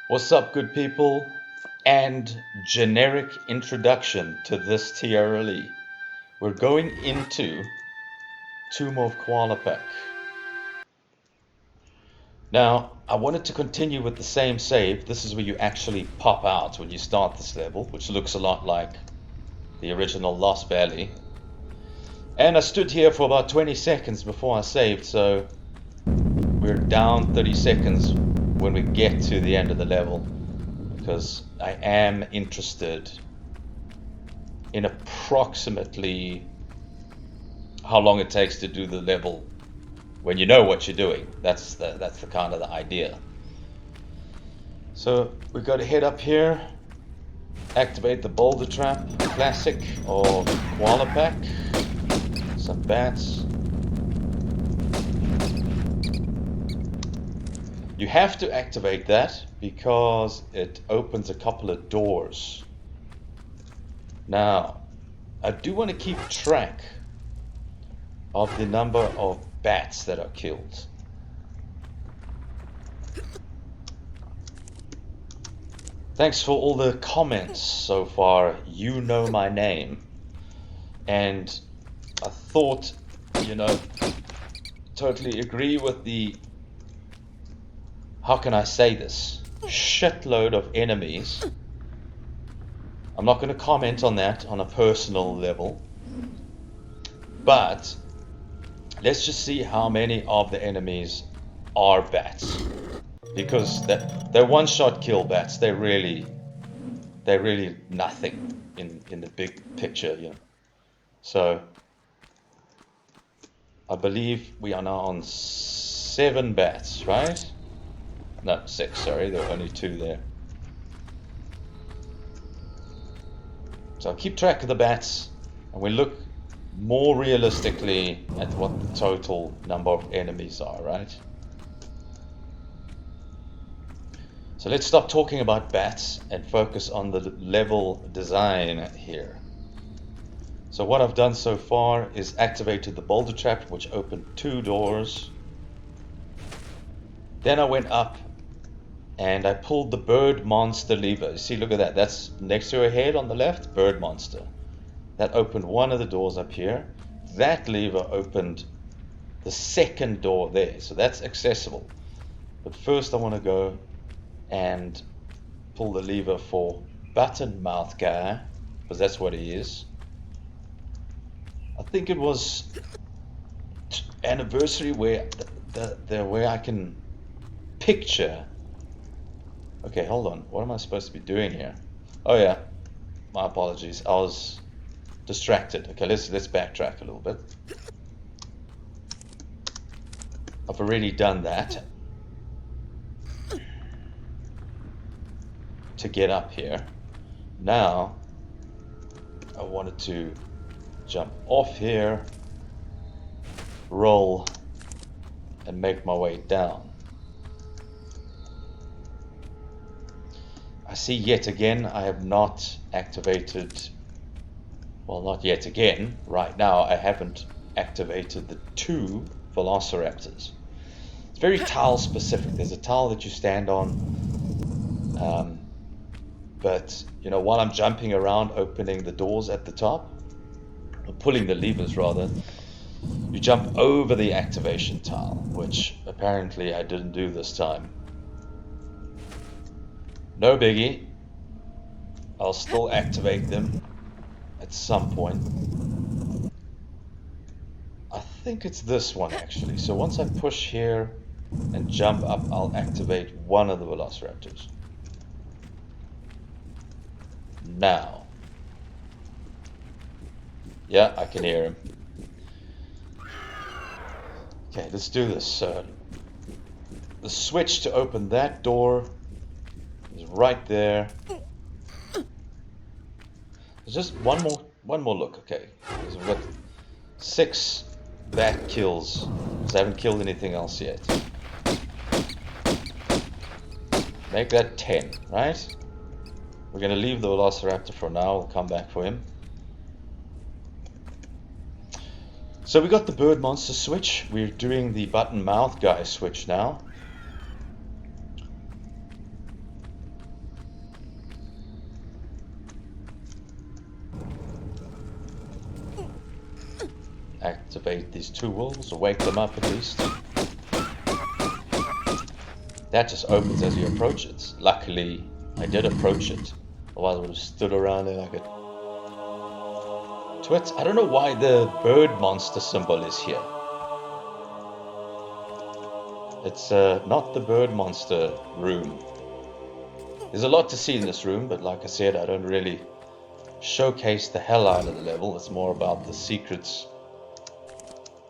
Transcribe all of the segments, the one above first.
What's up, good people? And generic introduction to this TRLE. We're going into Tomb of Qualopec. Now, I wanted to continue with the same save. This is where you actually pop out when you start this level, which looks a lot like the original Lost Valley. And I stood here for about 20 seconds before I saved, so we're down 30 seconds when we get to the end of the level, because I am interested in approximately how long it takes to do the level when you know what you're doing. That's the kind of the idea. So we've got to head up here, activate the boulder trap, classic of Qualopec, some bats. You have to activate that because it opens a couple of doors. Now, I do want to keep track of the number of bats that are killed. Thanks for all the comments so far. You know my name. And I thought, totally agree with the, how can I say this, shitload of enemies. I'm not going to comment on that on a personal level, but let's just see how many of the enemies are bats, because they're one-shot kill bats. They're really nothing in the big picture, So I believe we are now on 7 bats, right? No, 6, sorry, there were only 2 there. So I'll keep track of the bats, and we look more realistically at what the total number of enemies are, right? So let's stop talking about bats and focus on the level design here. So what I've done so far is activated the boulder trap, which opened 2 doors. Then I went up and I pulled the bird monster lever. You see, look at that. That's next to her head on the left, bird monster. That opened one of the doors up here. That lever opened the second door there. So that's accessible. But first I want to go and pull the lever for button mouth guy, because that's what he is. I think it was anniversary where where I can picture. Okay, hold on. What am I supposed to be doing here? Oh yeah, my apologies. I was distracted. Okay, let's backtrack a little bit. I've already done that to get up here. Now I wanted to jump off here, roll, and make my way down. I see yet again I have not activated, well, not yet again, right now I haven't activated the 2 velociraptors. It's very tile specific. There's a tile that you stand on, but while I'm jumping around opening the doors at the top, or pulling the levers rather, you jump over the activation tile, which apparently I didn't do this time. No biggie, I'll still activate them at some point. I think it's this one actually. So once I push here and jump up, I'll activate one of the velociraptors. Now. Yeah, I can hear him. Okay, let's do this. The switch to open that door is right there. There's just one more look. Okay, so we've got 6 bat kills, because I haven't killed anything else yet. Make that 10, right? We're gonna leave the velociraptor for now. We'll come back for him. So we got the bird monster switch. We're doing the button mouth guy switch now. activate these two wolves, or wake them up at least. That just opens as you approach it. Luckily, I did approach it. Otherwise, I would have stood around there like a twit. I don't know why the bird monster symbol is here. It's not the bird monster room. There's a lot to see in this room, but like I said, I don't really showcase the hell out of the level. It's more about the secrets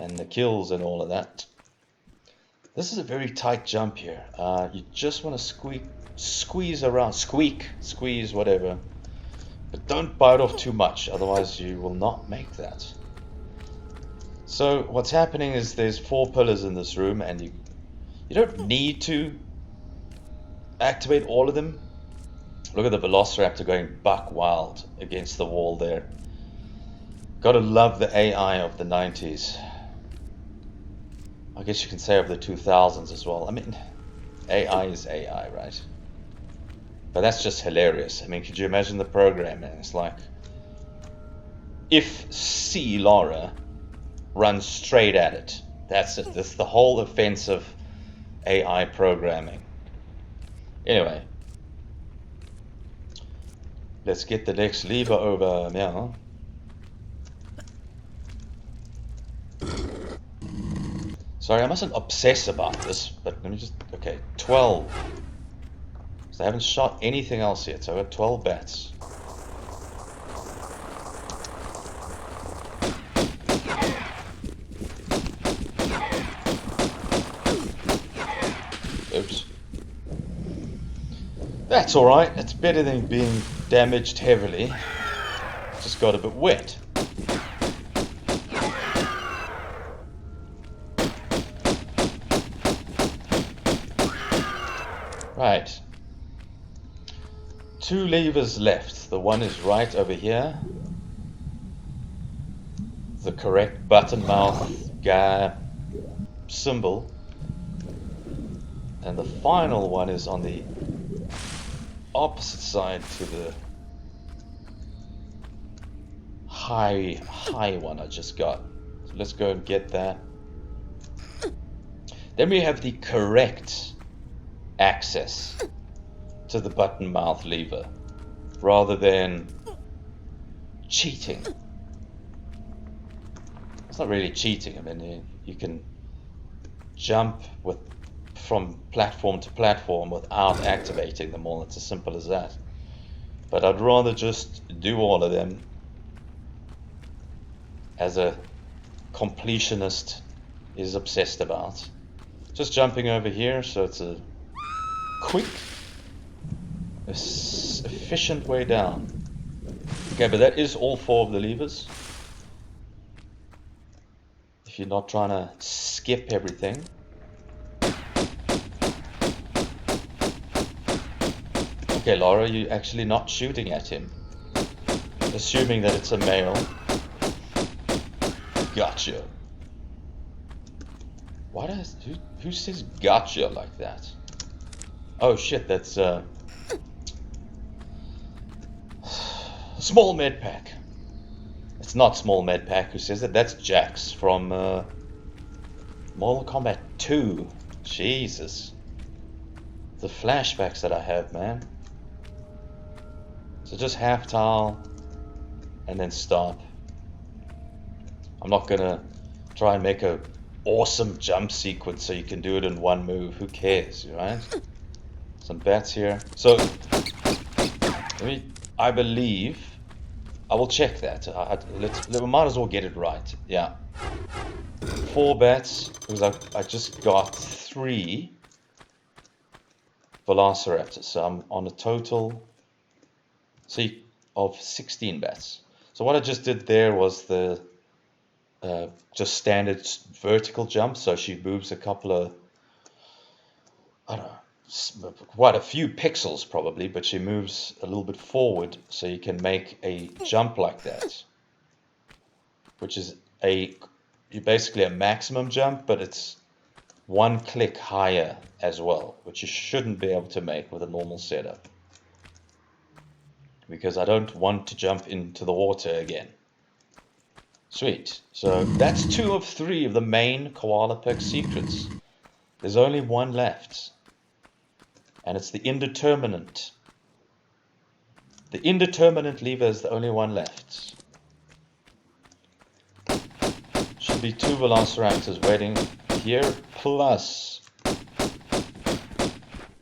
and the kills and all of that. This is a very tight jump here. You just want to squeeze around, squeeze, whatever. But don't bite off too much, otherwise you will not make that. So what's happening is there's 4 pillars in this room, and you don't need to activate all of them. Look at the Velociraptor going buck wild against the wall there. Gotta love the AI of the 90s. I guess you can say of the 2000s as well. I mean, AI is AI, right? But that's just hilarious. I mean, could you imagine the programming? It's like, if C. Lara runs straight at it, that's it. That's the whole offense of AI programming. Anyway, let's get the next lever over now. Sorry, I mustn't obsess about this, but let me just... Okay, 12. So I haven't shot anything else yet, so I've got 12 bats. Oops. That's alright, it's better than being damaged heavily. Just got a bit wet. Right. 2 levers left. The one is right over here. The correct button mouth guy symbol. And the final one is on the opposite side to the high one I just got. So let's go and get that. Then we have the correct access to the button mouth lever, rather than cheating. It's not really cheating. I mean, you can jump from platform to platform without activating them all. It's as simple as that. But I'd rather just do all of them, as a completionist is obsessed about. Just jumping over here, so it's a quick, efficient way down. Okay, but that is all 4 of the levers. If you're not trying to skip everything. Okay, Laura, you're actually not shooting at him. Assuming that it's a male. Gotcha. Who says gotcha like that? Oh shit, that's Small med pack. It's not Small med pack who says it. That's Jax from Mortal Kombat 2. Jesus. The flashbacks that I have, man. So just half tile and then stop. I'm not gonna try and make a awesome jump sequence so you can do it in one move. Who cares, right? Some bats here. So I believe I will check that. We might as well get it right. Yeah. 4 bats, because I just got 3 Velociraptors. So I'm on a total of 16 bats. So what I just did there was the just standard vertical jump. So she moves a couple of, I don't know, quite a few pixels probably, but she moves a little bit forward, so you can make a jump like that, which is basically a maximum jump, but it's 1 click higher as well, which you shouldn't be able to make with a normal setup, because I don't want to jump into the water again. Sweet. So that's 2 of 3 of the main Qualopec secrets. There's only one left. And it's the indeterminate. The indeterminate lever is the only one left. Should be 2 velociraptors waiting here, plus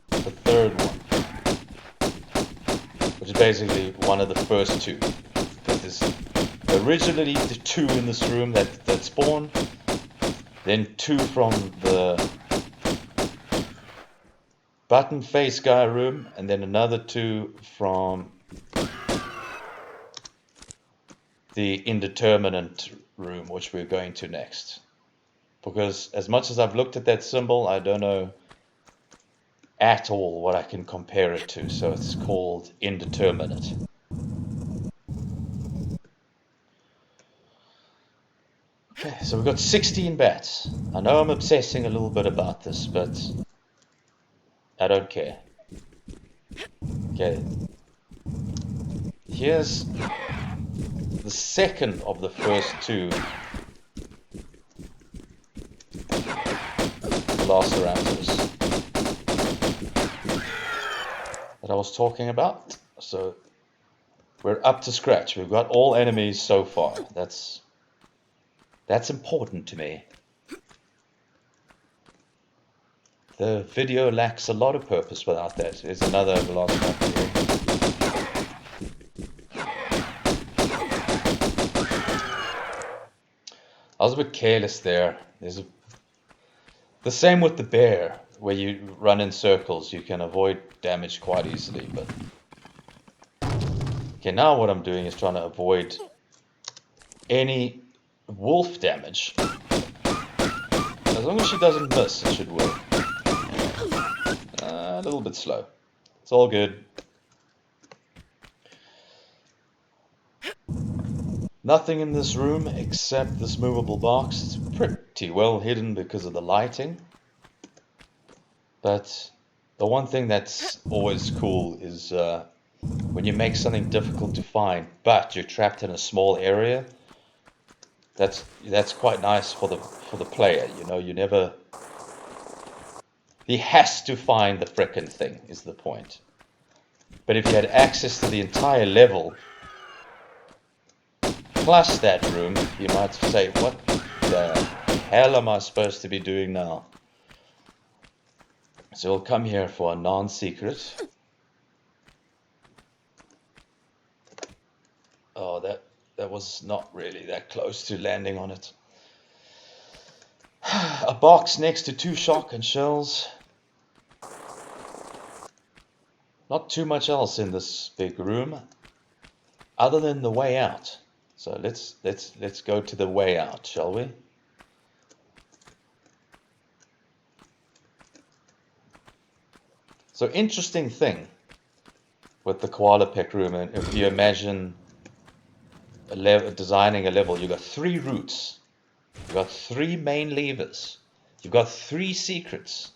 the third one, which is basically one of the first 2. There's originally the 2 in this room that spawn, then 2 from the button face guy room, and then another 2 from the indeterminate room, which we're going to next. Because as much as I've looked at that symbol, I don't know at all what I can compare it to, so it's called indeterminate. Okay, so we've got 16 bats. I know I'm obsessing a little bit about this, but I don't care. Okay. Here's the second of the first 2 velociraptors that I was talking about. So we're up to scratch. We've got all enemies so far. That's important to me. The video lacks a lot of purpose without that. There's another velociraptor here. I was a bit careless there. The same with the bear, where you run in circles. You can avoid damage quite easily. But okay, now what I'm doing is trying to avoid any wolf damage. As long as she doesn't miss, it should work. A little bit slow. It's all good. Nothing in this room except this movable box. It's pretty well hidden because of the lighting. But the one thing that's always cool is when you make something difficult to find, but you're trapped in a small area. That's quite nice for the player. You know, he has to find the frickin' thing is the point. But if you had access to the entire level plus that room, you might say, what the hell am I supposed to be doing now? So we'll come here for a non-secret. Oh, that was not really that close to landing on it. A box next to 2 shotgun shells. Not too much else in this big room, other than the way out. So let's go to the way out, shall we? So interesting thing with the Qualopec room, and if you imagine designing a level, you've got 3 routes, you've got 3 main levers, you've got 3 secrets.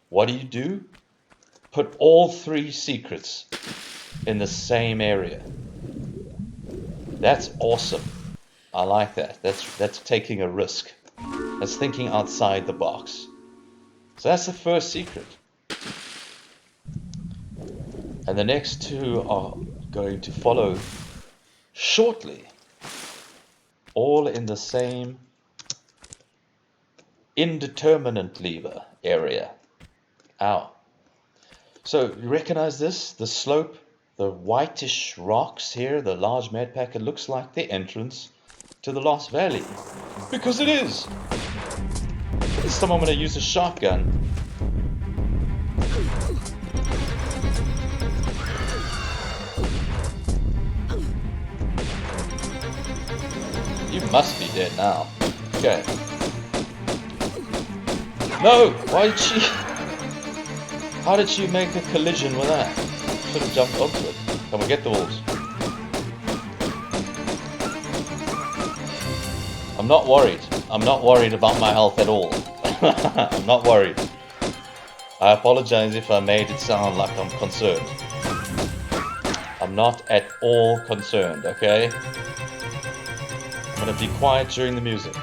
What do? Put all 3 secrets in the same area. That's awesome. I like that. That's taking a risk. That's thinking outside the box. So that's the first secret. And the next 2 are going to follow shortly. All in the same indeterminate lever area. Ow. So you recognize this? The slope, the whitish rocks here, the large med pack, it looks like the entrance to the Lost Valley. Because it is! This time I'm going to use a shotgun. You must be dead now. Okay. No! Why did she... How did she make a collision with that? Should have jumped onto it. Come on, get the wolves. I'm not worried. I'm not worried about my health at all. I'm not worried. I apologize if I made it sound like I'm concerned. I'm not at all concerned, okay? I'm going to be quiet during the music.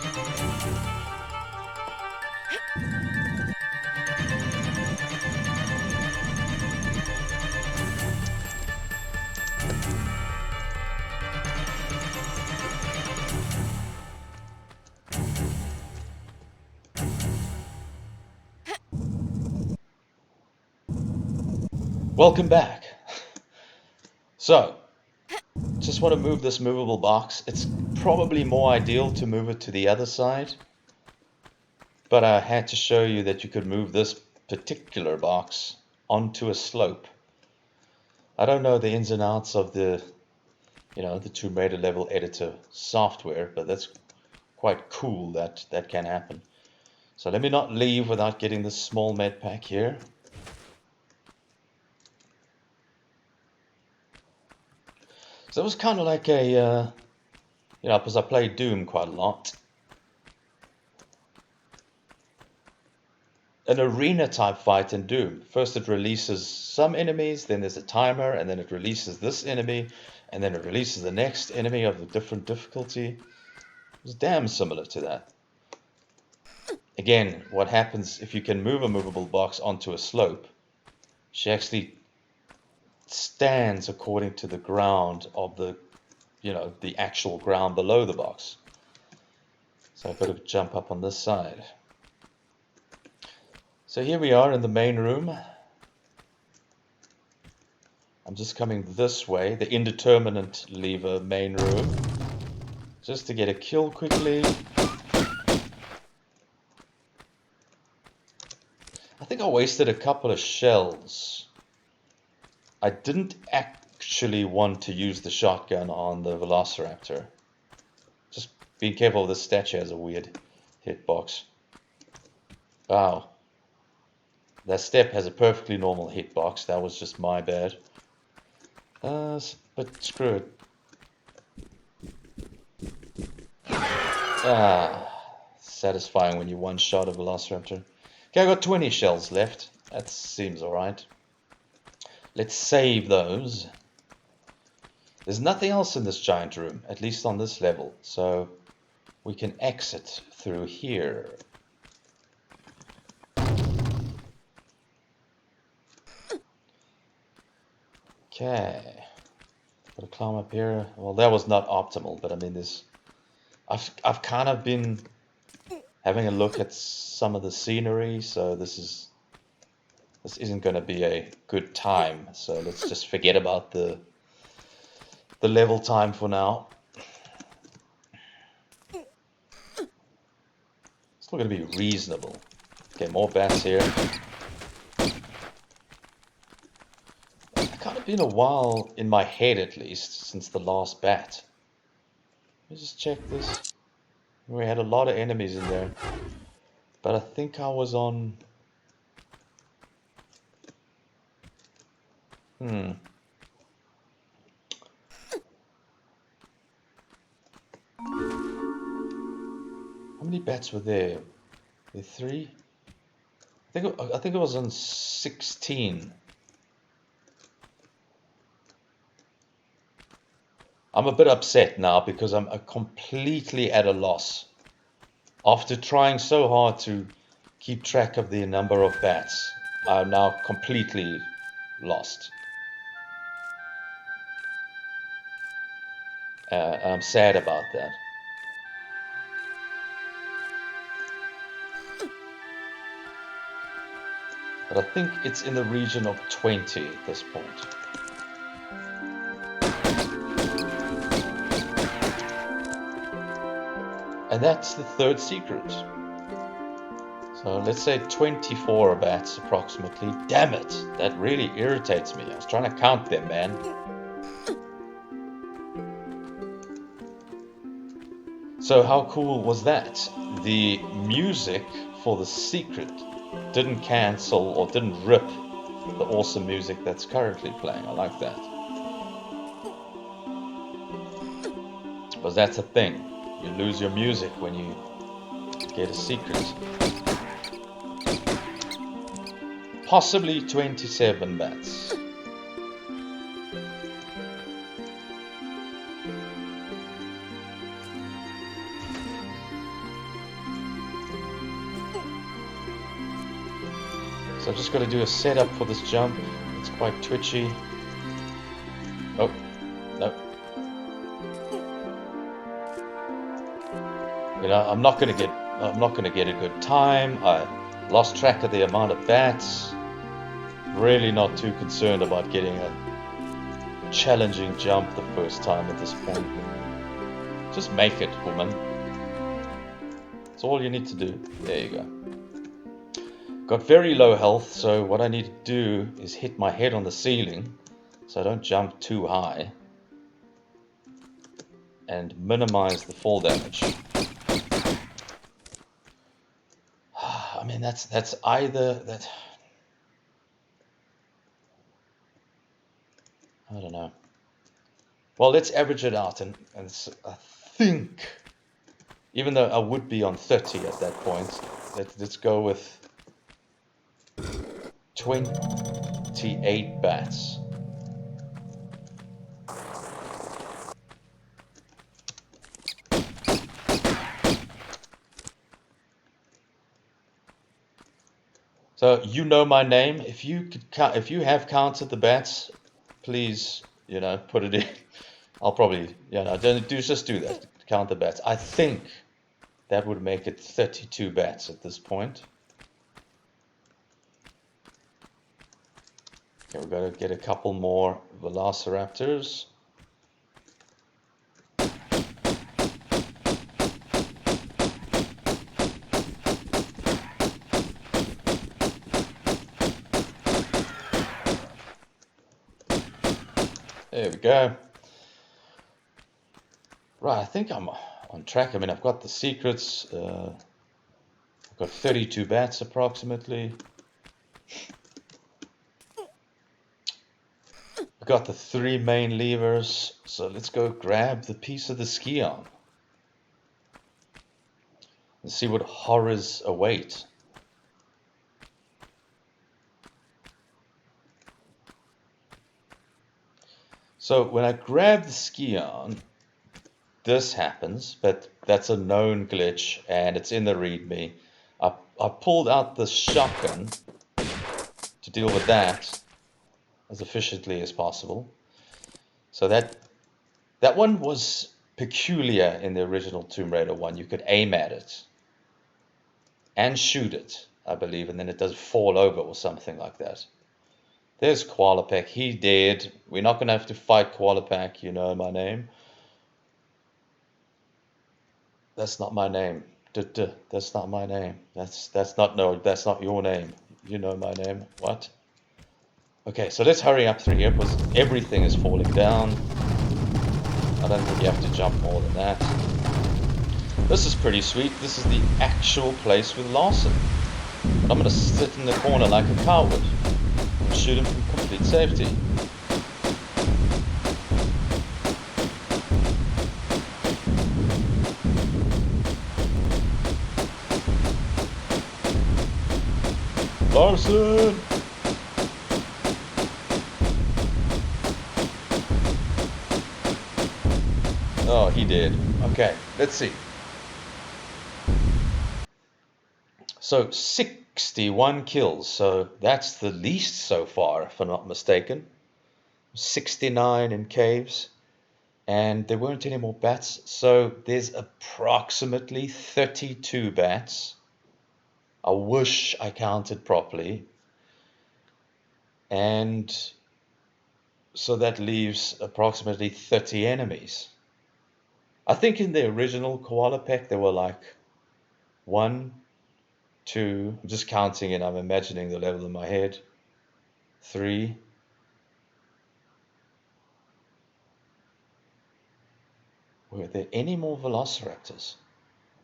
Welcome back. So, just want to move this movable box. It's probably more ideal to move it to the other side, but I had to show you that you could move this particular box onto a slope. I don't know the ins and outs of the Tomb Raider level editor software, but that's quite cool that that can happen. So let me not leave without getting this small med pack here. So it was kind of like a, because I played Doom quite a lot, an arena type fight in Doom. First it releases some enemies, then there's a timer, and then it releases this enemy, and then it releases the next enemy of a different difficulty. It's damn similar to that. Again, what happens if you can move a movable box onto a slope, she actually stands according to the ground of the actual ground below the box. So I've got to jump up on this side. So here we are in the main room. I'm just coming this way, the indeterminate lever main room, just to get a kill quickly. I think I wasted a couple of shells. I didn't actually want to use the shotgun on the Velociraptor. Just being careful, this statue has a weird hitbox. Wow. That step has a perfectly normal hitbox. That was just my bad. But screw it. Satisfying when you one-shot a Velociraptor. Okay, I got 20 shells left. That seems alright. Let's save those. There's nothing else in this giant room, at least on this level. So we can exit through here. Okay. Gotta climb up here. Well, that was not optimal, but I mean, I've kind of been having a look at some of the scenery, so this isn't going to be a good time. So let's just forget about the level time for now. It's not going to be reasonable. Okay, more bats here. It's kind of been a while in my head, at least, since the last bat. Let me just check this. We had a lot of enemies in there, but I think I was on... How many bats were there? There 3? I think it was on 16. I'm a bit upset now because I'm completely at a loss. After trying so hard to keep track of the number of bats, I'm now completely lost. And I'm sad about that. But I think it's in the region of 20 at this point. And that's the third secret. So let's say 24 bats approximately. Damn it, that really irritates me. I was trying to count them, man. So how cool was that? The music for the secret didn't cancel or didn't rip the awesome music that's currently playing. I like that. Because that's a thing. You lose your music when you get a secret. Possibly 27 bats. So I've just got to do a setup for this jump. It's quite twitchy. Oh, no. You know, I'm not gonna get a good time. I lost track of the amount of bats. Really not too concerned about getting a challenging jump the first time at this point. Just make it, woman. That's all you need to do. There you go. Got very low health, so what I need to do is hit my head on the ceiling so I don't jump too high and minimize the fall damage. I mean, that's either that. I don't know. Well, let's average it out, and I think, even though I would be on 30 at that point, let's go with 28 bats. So you know my name. If you have counted the bats, please, put it in. I'll probably, just do that. Count the bats. I think that would make it 32 bats at this point. Okay, we've got to get a couple more velociraptors. There we go. Right, I think I'm on track. I mean, I've got the secrets. I've got 32 bats approximately. I've got the 3 main levers. So let's go grab the piece of the ski arm and see what horrors await. So when I grab the ski arm, this happens, but that's a known glitch and it's in the README. I pulled out the shotgun to deal with that as efficiently as possible. So that one was peculiar in the original Tomb Raider 1. You could aim at it and shoot it, I believe, and then it does fall over or something like that. There's Qualopec. He dead. We're not going to have to fight Qualopec. You know my name. That's not my name. That's not my name. That's not your name. You know my name. What? Okay, so let's hurry up through here because everything is falling down. I don't think you have to jump more than that. This is pretty sweet. This is the actual place with Larson. And I'm going to sit in the corner like a coward and shoot him from complete safety. Larson! Oh, he did. Okay, let's see. So 61 kills. So that's the least so far, if I'm not mistaken. 69 in caves. And there weren't any more bats. So there's approximately 32 bats. I wish I counted properly. And so that leaves approximately 30 enemies. I think in the original Qualopec there were like 1, 2, I'm just counting and I'm imagining the level in my head, 3, were there any more velociraptors?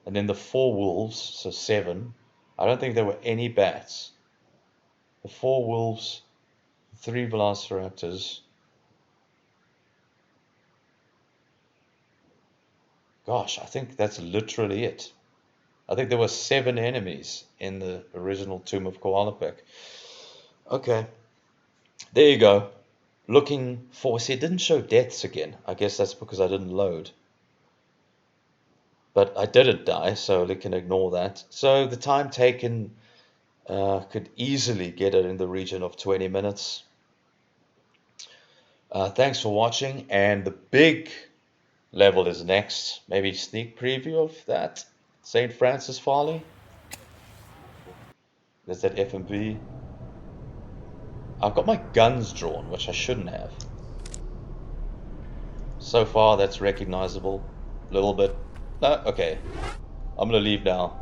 And then the 4 wolves, so 7. I don't think there were any bats. The 4 wolves, 3 velociraptors. Gosh, I think that's literally it. I think there were 7 enemies in the original Tomb of Qualopec. Okay, there you go. Looking for, see, it didn't show deaths again. I guess that's because I didn't load. But I didn't die, so we can ignore that. So the time taken Could easily get it in the region of 20 minutes. Thanks for watching, and the big level is next. Maybe sneak preview of that. St. Francis Folly. There's that FMV. I've got my guns drawn, which I shouldn't have. So far, that's recognizable. A little bit. No, okay. I'm gonna leave now.